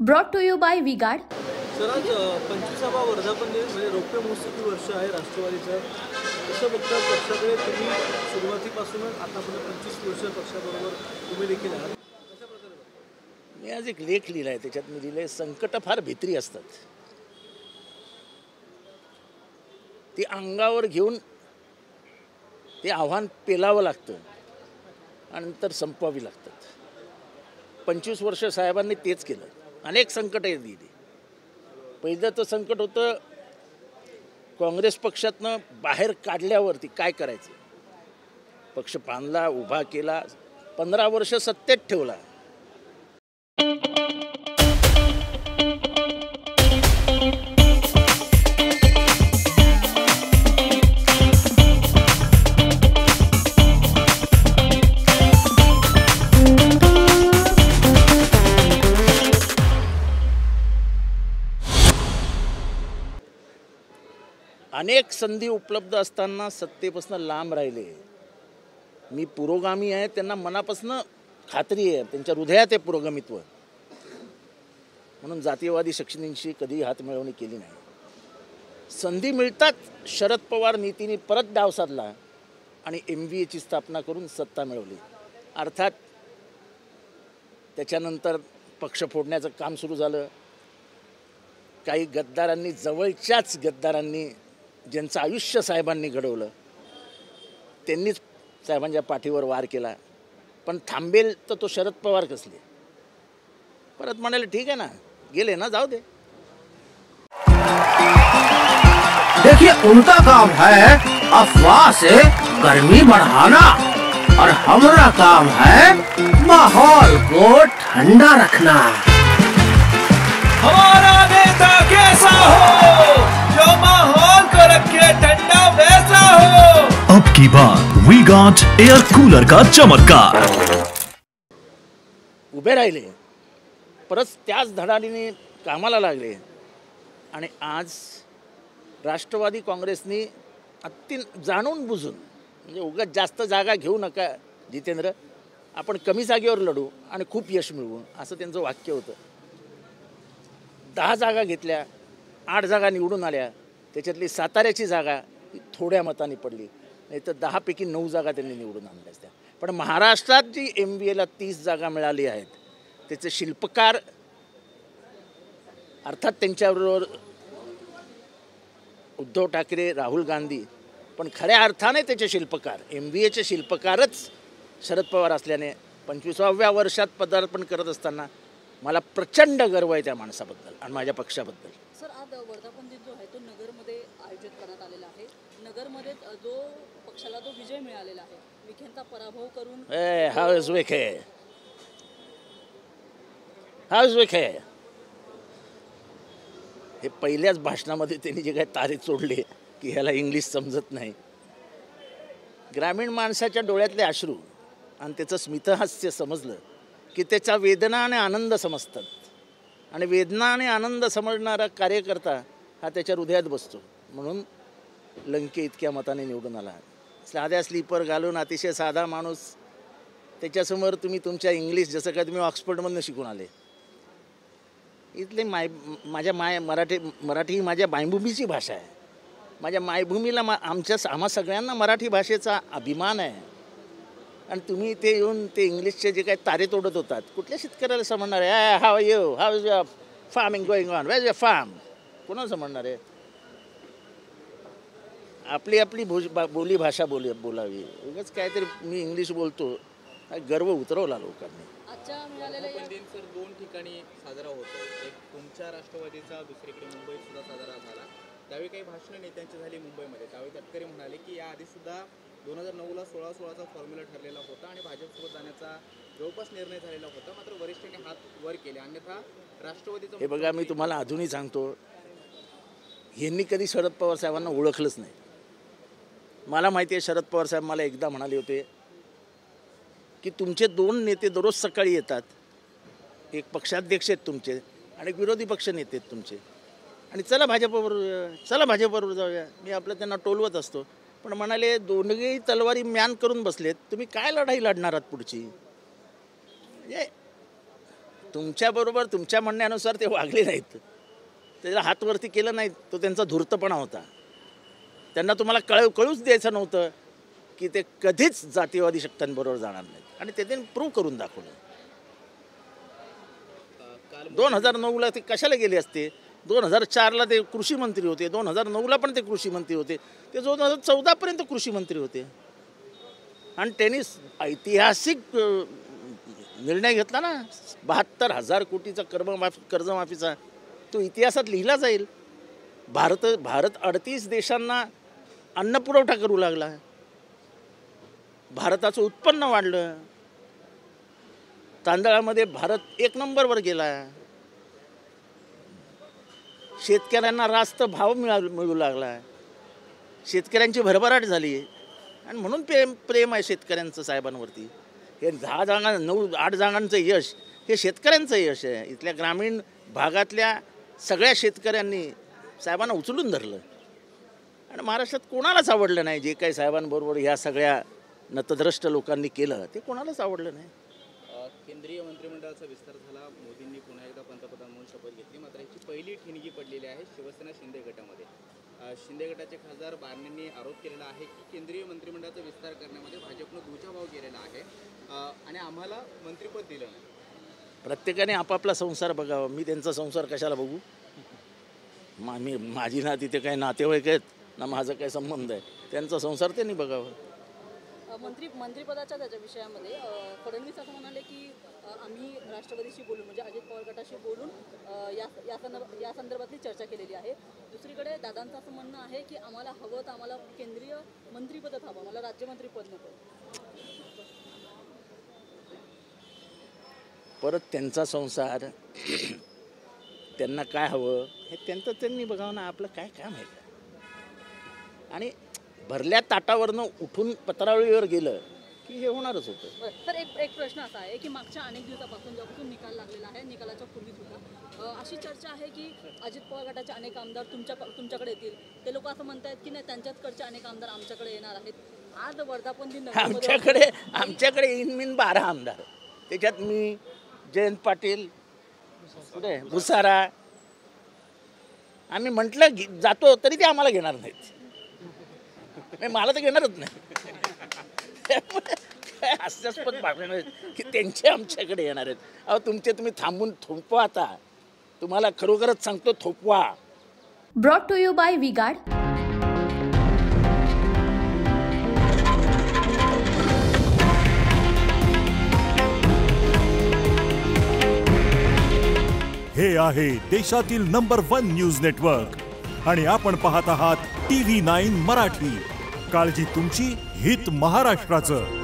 Brought to you by V-Guard. Sir आज 25वा वर्धापन दिन म्हणजे रौप्य महोत्सवी वर्ष आहे राष्ट्रवादीचं. कसं बघता पक्षाकडे तुम्ही सुरुवातीपासूनच आतापर्यंत 25 वर्ष पक्षाबरोबर तुम्ही देखील आहात, कशा प्रकारे बघता? मी आज एक लेख लिहिला आहे, त्याच्यात मी लिहिलं आहे संकट फार भित्री असतात, ती अंगावर घेऊन ते आव्हान पेलावं लागतं आणि नंतर संपवावी लागतात. 25 वर्ष साहेबांनी तेच केलं. अनेक संकट दिली. पहिलं तर संकट होतं काँग्रेस पक्षातनं बाहेर काढल्यावरती काय करायचं. पक्ष बांधला, उभा केला, 15 वर्ष सत्तेत ठेवला. अनेक संधी उपलब्ध असताना सत्तेपासून लांब राहिले. मी पुरोगामी आहे, त्यांना मनापासून खात्री आहे, त्यांच्या हृदयात आहे पुरोगामित्व. म्हणून जातीयवादी शक्तींशी कधी हात मिळवणी केली नाही. संधी मिळतात शरद पवार नीतीने परत डाव साधला आणि MVAची स्थापना करून सत्ता मिळवली. अर्थात त्याच्यानंतर पक्ष फोडण्याचं काम सुरू झालं. काही गद्दारांनी, जवळच्याच गद्दारांनी, ज्यांचं आयुष्य साहेबांनी घडवलं, त्यांनीच साहेबांच्या पाठीवर वार केला. पण थांबेल तर तो शरद पवार कसले. परत म्हणाले ठीक आहे ना, गेले ना, जाऊ दे. देखिए उनका काम है अफवाह से गर्मी बढ़ाना और हमारा काम है माहौल को ठंडा रखना. हमारा नेता कैसा हो जो माहौल को रखे ठंडा वैसा हो. अब की बार V-Guard एयर कूलर का चमत्कार. उभे राहिले, परत त्याच धडाडीने कामाला लागले आणि आज राष्ट्रवादी काँग्रेसनी जाणून बुजून, म्हणजे उगाच जास्त जागा घेऊ नका जितेंद्र, आपण कमी जागेवर लढू आणि खूप यश मिळवू, असं त्यांचं वाक्य होतं. 10 जागा घेतल्या, 8 जागा निवडून आल्या. त्याच्यातली साताऱ्याची जागा थोड्या मतांनी पडली, नाही तर 10 पैकी 9 जागा त्यांनी निवडून आणल्या असत्या. पण महाराष्ट्रात जी MVAला 30 जागा मिळाली आहेत, त्याचे शिल्पकार अर्थात त्यांच्याबरोबर उद्धव ठाकरे, राहुल गांधी, पण खऱ्या अर्थाने त्याचे शिल्पकार, MVAचे शिल्पकारच शरद पवार असल्याने 25व्या वर्षात पदार्पण करत असताना मला प्रचंड गर्व आहे त्या माणसाबद्दल आणि माझ्या पक्षाबद्दल. सर, आज वर्धापन दिन जो आहे तो नगरमध्ये आयोजित करण्यात आलेला आहे. नगरमध्ये जो पक्षाला जो विजय मिळालेला आहे, विखेंचा पराभव करून हाऊस विखे हे पहिल्याच भाषणामध्ये त्यांनी जे काही तारे चोडले की ह्याला इंग्लिश समजत नाही. ग्रामीण माणसाच्या डोळ्यातले अश्रू आणि त्याचं स्मितहास्य समजलं की त्याचा वेदना आणि आनंद समजतात. आणि वेदना आणि आनंद समजणारा कार्यकर्ता हा त्याच्या हृदयात बसतो. म्हणून लंके इतक्या मताने निवडून आला. साध्या स्लीपर घालून अतिशय साधा माणूस, त्याच्यासमोर तुम्ही तुमच्या इंग्लिश, जसं काय तुम्ही ऑक्सफर्डमधून शिकून आले, इथले मराठी ही माझ्या मायभूमीची भाषा आहे. माझ्या मायभूमीला आम्हा सगळ्यांना मराठी भाषेचा अभिमान आहे. आणि तुम्ही ते येऊन ते इंग्लिशचे जे काही तारे तोडत होतात, कुठल्या शेतकऱ्याला समजणार आहे? How you, how is your farming going on, where is your farm, कोणाला समजणार आहे? आपली आपली बोली भाषा बोलावी. उगाच काहीतरी मी इंग्लिश बोलतो, गर्व उतरवला लोकांनी. आजच्या मिळालेल्या दिन सर 2 ठिकाणी साजरा होतो. एक तुमच्या राष्ट्रवादीचा, दुसरीकडे मुंबईत सुद्धा साजरा झाला. त्यावेळी काही भाषणं नेत्यांची झाली मुंबईमध्ये. त्यावेळी तटकरे म्हणाले की याआधी सुद्धा 2009ला 16-16चा फॉर्म्युला ठरलेला होता आणि भाजपसोबत जाण्याचा जवळपास निर्णय झालेला होता. मात्र वरिष्ठांनी हात वर केले, अन्यथा राष्ट्रवादीचं. हे बघा, मी तुम्हाला अजूनही सांगतो, यांनी कधी शरद पवार साहेबांना ओळखलंच नाही. मला माहिती आहे, शरद पवार साहेब मला एकदा म्हणाले होते की तुमचे 2 नेते दररोज सकाळी येतात, एक पक्षाध्यक्ष आहेत तुमचे आणि एक विरोधी पक्ष नेते आहेत तुमचे, आणि चला भाजपबरोबर जाऊया. मी आपलं त्यांना टोलवत असतो. पण म्हणाले दोन्ही तलवारी म्यान करून बसलेत, तुम्ही काय लढाई लढणार आहात पुढची? म्हणजे तुमच्याबरोबर तुमच्या म्हणण्यानुसार ते वागले नाहीत, त्याला हातवरती केलं नाही, तो त्यांचा धूर्तपणा होता. त्यांना तुम्हाला कळूच द्यायचं नव्हतं की ते कधीच जातीवादी शक्तींबरोबर जाणार नाहीत, आणि ते त्यांनी प्रूव्ह करून दाखवलं. 2009ला ते कशाला गेले असते? 2004ला ते कृषी मंत्री होते, 2009ला पण ते कृषी मंत्री होते, ते 2014पर्यंत कृषी मंत्री होते. आणि त्यांनी ऐतिहासिक निर्णय घेतला ना, 72,000 कोटीचा कर्जमाफीचा. तो इतिहासात लिहिला जाईल. भारत 38 देशांना अन्न पुरवठा करू लागला. भारताचं उत्पन्न वाढलं. तांदळामध्ये भारत 1 नंबरवर गेला. शेतकऱ्यांना रास्त भाव मिळू लागला. शेतकऱ्यांची भरभराट झाली. आणि म्हणून प्रेम आहे शेतकऱ्यांचं साहेबांवरती. हे 10 जागा 9-8 जागांचं यश हे शेतकऱ्यांचं यश आहे. इथल्या ग्रामीण भागातल्या सगळ्या शेतकऱ्यांनी साहेबांना उचलून धरलं. आणि महाराष्ट्रात कोणालाच आवडलं नाही जे काही साहेबांबरोबर ह्या सगळ्या नतद्रष्ट लोकांनी केलं, ते कोणालाच आवडलं नाही. केंद्रीय मंत्रिमंडळाचा विस्तार झाला. मोदींनी पुन्हा एकदा पंतप्रधान म्हणून शपथ घेतली. मात्र याची पहिली ठिणगी पडलेली आहे शिवसेना शिंदे गटामध्ये. शिंदे गटाचे खासदार बारनेंनी आरोप केलेला आहे की केंद्रीय मंत्रिमंडळाचा विस्तार करण्यामध्ये भाजपनं दुजाभाव केलेला आहे आणि आम्हाला मंत्रिपद दिलं नाही. प्रत्येकाने आपापला संसार बघावा. मी त्यांचा संसार कशाला बघू? माझी ना तिथे काही नातेवाईक आहेत ना माझा काही संबंध आहे. त्यांचा संसार त्यांनी बघावा. मंत्रिपदाच्या त्याच्या विषयामध्ये फडणवीस असं म्हणाले की आम्ही राष्ट्रवादीशी बोलून म्हणजे अजित पवार गटाशी बोलून या संदर्भातली चर्चा केलेली आहे. दुसरीकडे दादांचं असं म्हणणं आहे की आम्हाला हवं तर आम्हाला केंद्रीय मंत्रिपदच हवं, मला राज्यमंत्रीपद नको. परत त्यांचा संसार, त्यांना काय हवं हे त्यांचं त्यांनी बघावं ना. आपलं काय काम आहे? आणि भरल्या ताटावरनं उठून पत्रावळीवर गेलं की हे होणारच होतं. तर एक प्रश्न असा आहे की मागच्या अनेक दिवसापासून जेव्हापासून निकाल लागलेला आहे, निकालाच्या पूर्वी सुद्धा अशी चर्चा आहे की अजित पवार गटाचे अनेक आमदार तुमच्याकडे येतील. ते लोक असं म्हणतात की नाही, त्यांच्याचकडचे अनेक आमदार आमच्याकडे येणार आहेत. आज वर्धापन दिन आमच्याकडे इनमिन 12 आमदार, त्याच्यात मी, जयंत पाटील, कुठे भुसारा. आम्ही म्हटलं जातो तरी ते आम्हाला घेणार नाहीत. मला तर घेणारच नाही. हास्यास्पद भाषण की त्यांचे आमच्याकडे येणार आहेत. अहो तुम्ही थांबून थोपवा. आता तुम्हाला खरोखरच सांगतो, थोपवा. Brought to you by V Guard. हे आहे देशातील नंबर 1 न्यूज नेटवर्क आणि आपण पाहत आहात TV9 मराठी. काळजी तुमची, हित महाराष्ट्राचं.